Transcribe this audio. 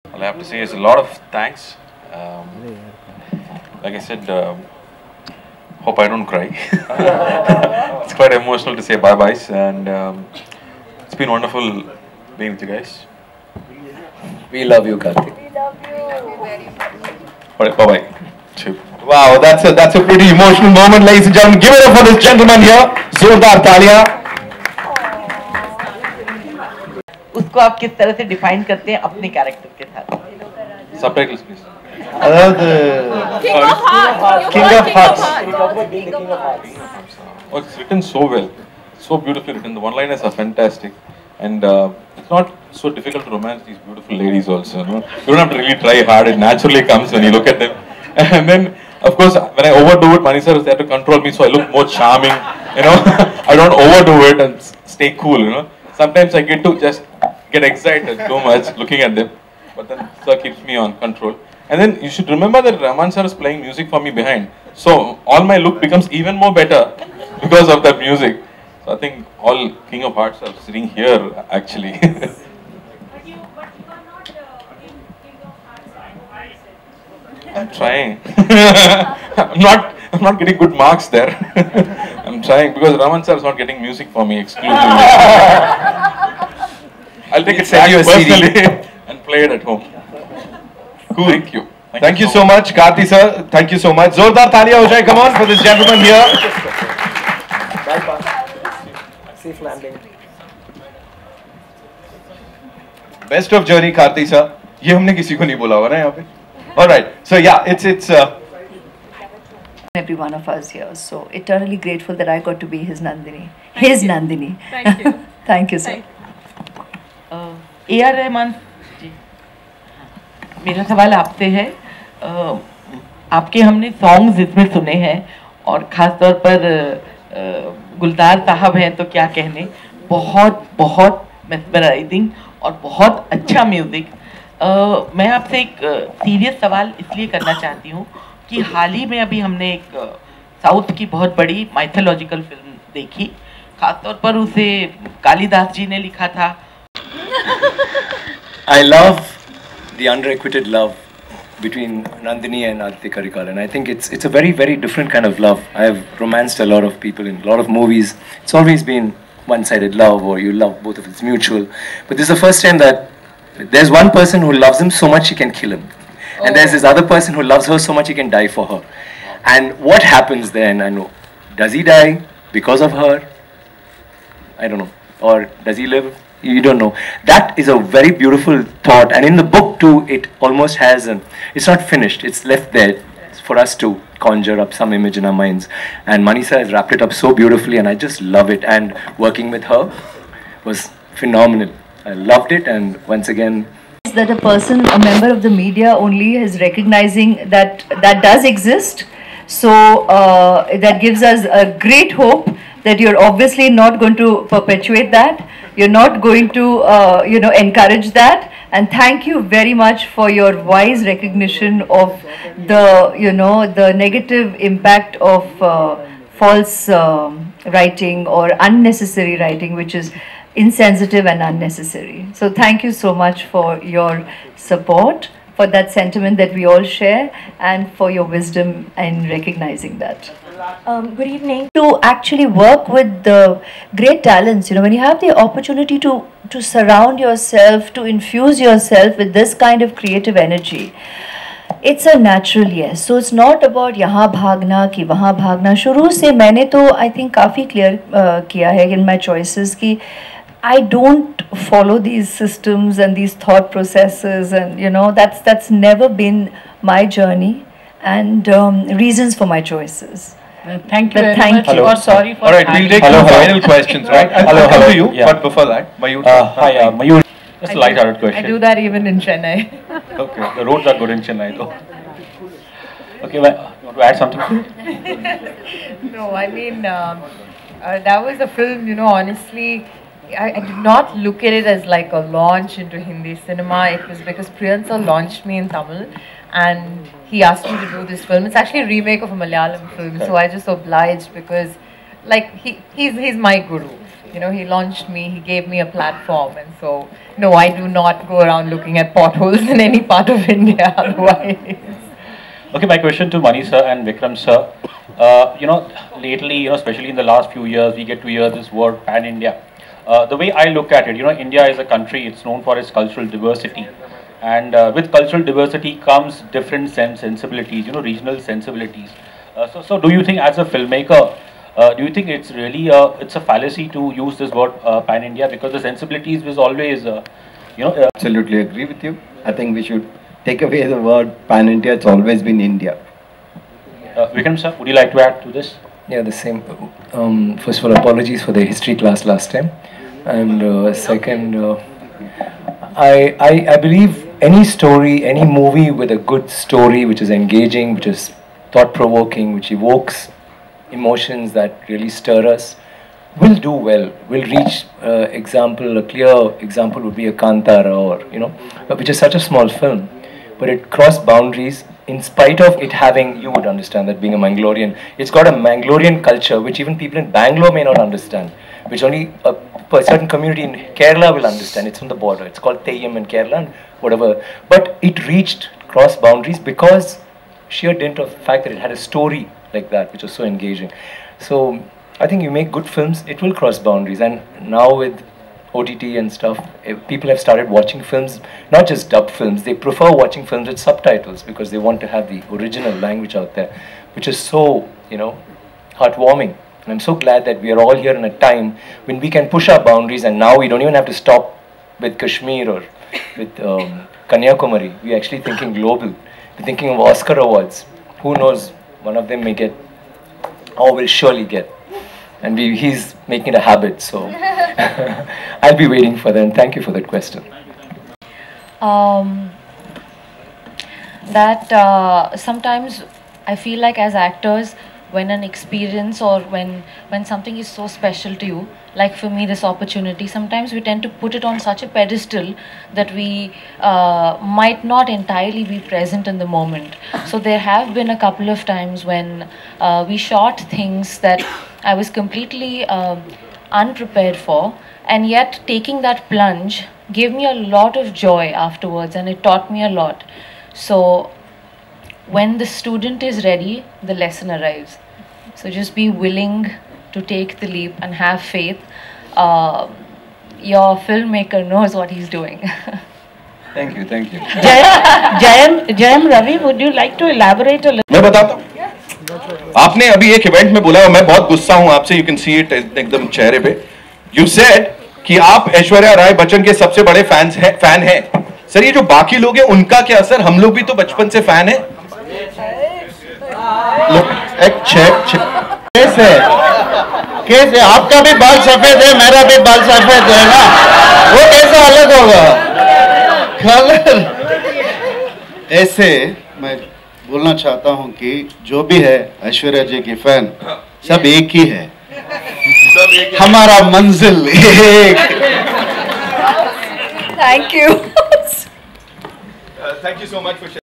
All I have to say is a lot of thanks. Like I said, hope I don't cry. It's quite emotional to say bye-byes, and it's been wonderful being with you guys. We love you, Karthik. All right, bye-bye. Cheers. Wow, that's a pretty emotional moment, ladies and gentlemen. Give it up for this gentleman here. Zordar Talia. उसको आप किस तरह से define करते हैं अपने character के साथ? Subtitles, please. King of Hearts. King of Hearts. Oh, it's written so well, so beautifully written. The one-liners are fantastic, and it's not so difficult to romance these beautiful ladies. Also, you don't have to really try hard. It naturally comes when you look at them. And then, of course, when I overdo it, Mani sir is there to control me, so I look more charming. I don't overdo it and stay cool. Sometimes I get to just get excited too much looking at them, but then sir keeps me on control. And then you should remember that Rahman sir is playing music for me behind. So all my look becomes even more better because of that music. So I think all King of Hearts are sitting here actually. But you are not King of Hearts. I'm trying. I'm not getting good marks there. I'm trying because Rahman sir is not getting music for me exclusively. I'll take it back personally and play it at home. Cool. Thank you. Thank you so much, Karthi sir. Thank you so much. Zordar Talia ho jaye. Come on for this gentleman here. Safe landing. Best of journey, Karthi sir. ये हमने किसी को नहीं बोला हुआ ना यहाँ पे. All right. So yeah, it's. Every one of us here. So eternally grateful that I got to be his Nandini. His Nandini. Thank you. Thank you, sir. A.R. Rahman जी, मेरा सवाल आपसे है। आपके हमने सॉन्ग्स इसमें सुने हैं और ख़ास तौर पर गुलजार साहब हैं तो क्या कहने, बहुत बहुत मेस्मराइजिंग और बहुत अच्छा म्यूज़िक। मैं आपसे एक सीरियस सवाल इसलिए करना चाहती हूँ कि हाल ही में अभी हमने एक साउथ की बहुत बड़ी माइथोलॉजिकल फिल्म देखी, खासतौर पर उसे कालिदास जी ने लिखा था। I love the unrequited love between Nandini and Aditya Karikal, and I think it's a very, very different kind of love. I have romanced a lot of people in a lot of movies. It's always been one-sided love, or you love both of it's mutual. But this is the first time that there's one person who loves him so much he can kill him, and there's this other person who loves her so much he can die for her. And what happens then? I know. Does he die because of her? I don't know. Or does he live? You don't know. That is a very beautiful thought, and in the book too, it almost has it's not finished. It's left there for us to conjure up some image in our minds. And Manisa has wrapped it up so beautifully, and I just love it. And working with her was phenomenal. I loved it, and once again, That a person, a member of the media only is recognizing that that does exist. So that gives us a great hope that you're obviously not going to perpetuate that. You're not going to, encourage that. And thank you very much for your wise recognition of the negative impact of false writing or unnecessary writing, which is insensitive and unnecessary. So thank you so much for your support, for that sentiment that we all share, and for your wisdom in recognizing that. Good evening. To actually work with the great talents, when you have the opportunity to surround yourself, to infuse yourself with this kind of creative energy, it's a natural yes. So it's not about यहाँ भागना कि वहाँ भागना. शुरू से मैंने तो I think काफ़ी clear किया है in my choices कि I don't follow these systems and these thought processes, and that's never been my journey and reasons for my choices. Thank you But very thank much. you. Or sorry for All right, we'll take Hello, two hello. final questions, right? Hello, I'll come hello. to you, Yeah. but before that, Mayur. Hi, Mayur. Just a light-hearted question. I do that even in Chennai. Okay, the roads are good in Chennai though. Okay, well, you want to add something? No, I mean, that was a film, honestly, I did not look at it as like a launch into Hindi cinema. It was because Priyansa launched me in Tamil and he asked me to do this film. It's actually a remake of a Malayalam film, so I just obliged because, like, he's my guru. You know, he launched me, he gave me a platform, and so no, I do not go around looking at potholes in any part of India otherwise. Okay, my question to Mani sir and Vikram sir. You know, lately, you know, especially in the last few years, we get to hear this word pan-India. The way I look at it, you know, India is a country, it's known for its cultural diversity. And with cultural diversity comes different sensibilities, you know, regional sensibilities. So do you think as a filmmaker, do you think it's really, it's a fallacy to use this word pan-India, because the sensibilities was always, you know... Absolutely agree with you. I think we should take away the word pan-India, it's always been India. Vikram sir, would you like to add to this? Yeah, the same. First of all, apologies for the history class last time. And second, I believe any story, any movie with a good story, which is engaging, which is thought-provoking, which evokes emotions that really stir us, will do well, will reach a clear example would be a Kantara, or, you know, which is such a small film, but it crossed boundaries in spite of it having, you would understand that being a Mangalorean, it's got a Mangalorean culture which even people in Bangalore may not understand, which only a certain community in Kerala will understand. It's on the border. It's called Theyyam in Kerala and whatever. But it reached cross boundaries because sheer dint of the fact that it had a story like that, which was so engaging. So I think you make good films, it will cross boundaries. And now with OTT and stuff, people have started watching films, not just dubbed films, they prefer watching films with subtitles because they want to have the original language out there, which is so, you know, heartwarming. And I'm so glad that we are all here in a time when we can push our boundaries, and now we don't even have to stop with Kashmir or with Kanyakumari. We're actually thinking global. We're thinking of Oscar awards. Who knows, one of them may get, or will surely get. And he's making it a habit, so I'll be waiting for that. And thank you for that question. Sometimes I feel like as actors, when an experience or when something is so special to you, like for me this opportunity, sometimes we tend to put it on such a pedestal that we might not entirely be present in the moment. So there have been a couple of times when we shot things that I was completely unprepared for, and yet taking that plunge gave me a lot of joy afterwards, and it taught me a lot. So when the student is ready, the lesson arrives. So just be willing to take the leap and have faith. Your filmmaker knows what he's doing. Thank you, thank you. Jayam Ravi, would you like to elaborate a little? मैं बताता हूँ. आपने अभी एक event में बोला, मैं बहुत गुस्सा हूँ आपसे, you can see it एकदम चेहरे पे. You said कि आप ऐश्वर्या राय बच्चन के सबसे बड़े फैन हैं. सर, ये जो बाकी लोग हैं उनका क्या असर? हम लोग भी तो बचपन से फैन हैं. कैसे आपका भी बाल सफेद है, मेरा भी बाल सफेद है ना, वो कैसा अलग होगा? कलर ऐसे मैं बोलना चाहता हूँ कि जो भी है ऐश्वर्या जी की फैन सब एक ही है, हमारा मंजिल एक. Thank you. Thank you so much for sharing.